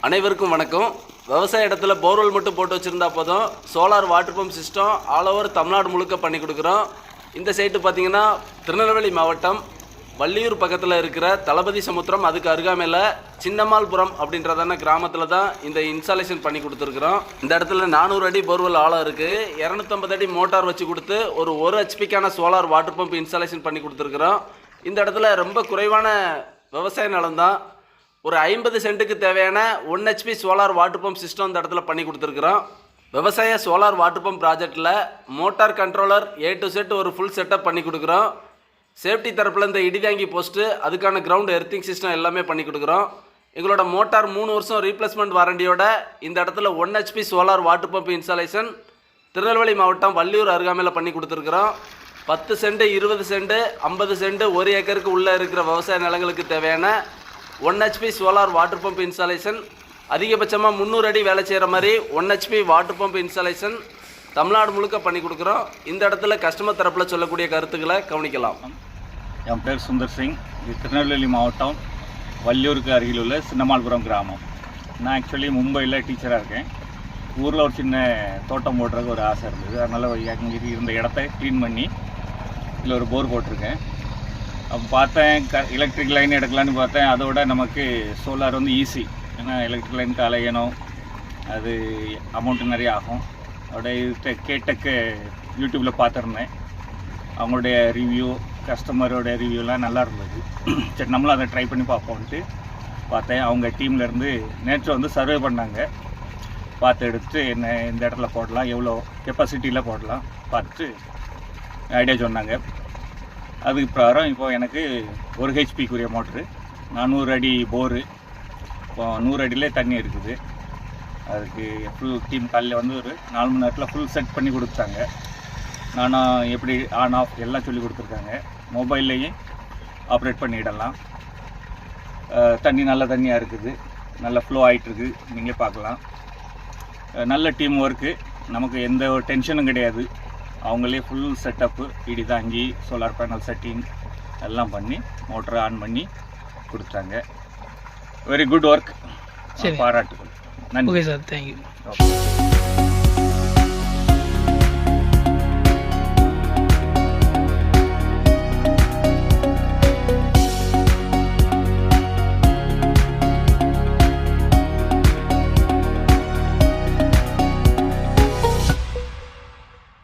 அனைவருக்கும் வணக்கம். விவசாய இடத்துல போர்வெல் மட்டும் போட்டு வச்சுருந்தா போதும், solar water pump system all over Tamil Nadu முழுக்க பண்ணி கொடுக்குறோம். இந்த சைட்டு பார்த்திங்கன்னா திருநெல்வேலி மாவட்டம் வள்ளியூர் பக்கத்தில் இருக்கிற தளபதி சமுத்திரம், அதுக்கு அருகாமையில் சின்னமால்புரம் அப்படின்றதான கிராமத்தில் தான் இந்த இன்ஸ்டாலேஷன் பண்ணி கொடுத்துருக்குறோம். இந்த இடத்துல 400 அடி போர்வெல் ஆழம் இருக்குது. 250 அடி மோட்டார் வச்சு கொடுத்து ஒரு 1 ஹெச்பிக்கான சோலார் வாட்டர் பம்ப் இன்ஸ்டாலேஷன் பண்ணி கொடுத்துருக்குறோம். இந்த இடத்துல ரொம்ப குறைவான விவசாய நிலம் தான். ஒரு 50 சென்ட்டுக்கு தேவையான 1 HP solar water pump system இந்த இடத்துல பண்ணி கொடுத்துருக்குறோம். விவசாய சோலார் வாட்டர் பம்ப் ப்ராஜெக்டில் motor controller A to Z ஒரு ஃபுல் செட்டப் பண்ணி கொடுக்குறோம். சேஃப்டி தரப்பில் இந்த இடிதாங்கி போஸ்ட்டு, அதுக்கான கிரவுண்ட் எர்த்திங் சிஸ்டம் எல்லாமே பண்ணி கொடுக்குறோம். எங்களோட மோட்டார் 3 வருஷம் ரீப்ளேஸ்மெண்ட் வாரண்டியோட இந்த இடத்துல 1 HP solar water pump installation Tirunelveli மாவட்டம் வள்ளியூர் அருகாமையில் பண்ணி கொடுத்துருக்குறோம். 10 சென்ட், 20 சென்ட், 50 சென்ட், 1 ஏக்கருக்கு உள்ளே இருக்கிற விவசாய நிலங்களுக்கு தேவையான 1 HP solar water pump installation, அதிகபட்சமாக 300 அடி வேலை செய்கிற மாதிரி 1 HP water pump installation Tamil Nadu முழுக்க பண்ணி கொடுக்குறோம். இந்த இடத்துல கஸ்டமர் தரப்பில் சொல்லக்கூடிய கருத்துக்களை கவனிக்கலாம். என் பேர் சுந்தர் சிங். இது திருநெல்வேலி மாவட்டம் வள்ளியூருக்கு அருகில் உள்ள சின்னமால்புரம் கிராமம். நான் ஆக்சுவலி மும்பையில் டீச்சராக இருக்கேன். ஊரில் ஒரு சின்ன தோட்டம் போடுறதுக்கு ஒரு ஆசை இருந்தது. அதனால் அங்கே இருந்த இடத்த க்ளீன் பண்ணி இதில் ஒரு போர் போட்டிருக்கேன். அப்போ பார்த்தேன், எலக்ட்ரிக் லைன் எடுக்கலான்னு பார்த்தேன். அதோட நமக்கு சோலார் வந்து ஈஸி. ஏன்னா எலக்ட்ரிக் லைனுக்கு அலையணும், அது அமௌண்ட்டு நிறைய ஆகும். அதோட கேட்டக்கு யூடியூப்பில் பார்த்துருந்தேன். அவங்களுடைய ரிவ்யூ, கஸ்டமரோட ரிவ்யூலாம் நல்லா இருந்தது. சரி, நம்மளும் அதை ட்ரை பண்ணி பார்ப்போம்ட்டு பார்த்தேன். அவங்க டீம்லேருந்து நேற்று வந்து சர்வே பண்ணாங்க. பார்த்து எடுத்து என்ன இந்த இடத்துல போடலாம், எவ்வளோ கெப்பாசிட்டியில் போடலாம் பார்த்துட்டு ஐடியா சொன்னாங்க. அதுக்கு பிரகாரம் இப்போ எனக்கு 1 ஹெச்பிக்குரிய மோட்ரு, 400 அடி போரு, இப்போ 100 அடியிலே தண்ணி இருக்குது. அதுக்கு ஃபுல் டீம் காலையில் வந்து ஒரு 4 மணி நேரத்தில் ஃபுல் செட் பண்ணி கொடுத்தாங்க. நானும் எப்படி ஆன் ஆஃப் எல்லாம் சொல்லி கொடுத்துருக்காங்க. மொபைல்லையும் ஆப்ரேட் பண்ணிடலாம். தண்ணி நல்ல தண்ணியாக இருக்குது, நல்ல ஃப்ளோ ஆகிட்டுருக்கு. நீங்களே பார்க்கலாம். நல்ல டீம் ஒர்க்கு, நமக்கு எந்த ஒரு டென்ஷனும் கிடையாது. அவங்களே ஃபுல் செட்டப்பு, இடி தாங்கி, சோலார் பேனல் செட்டிங் எல்லாம் பண்ணி மோட்டரை ஆன் பண்ணி கொடுத்தாங்க. Very good work. பாராட்டுகள். நன்றி. Okay sir, thank you.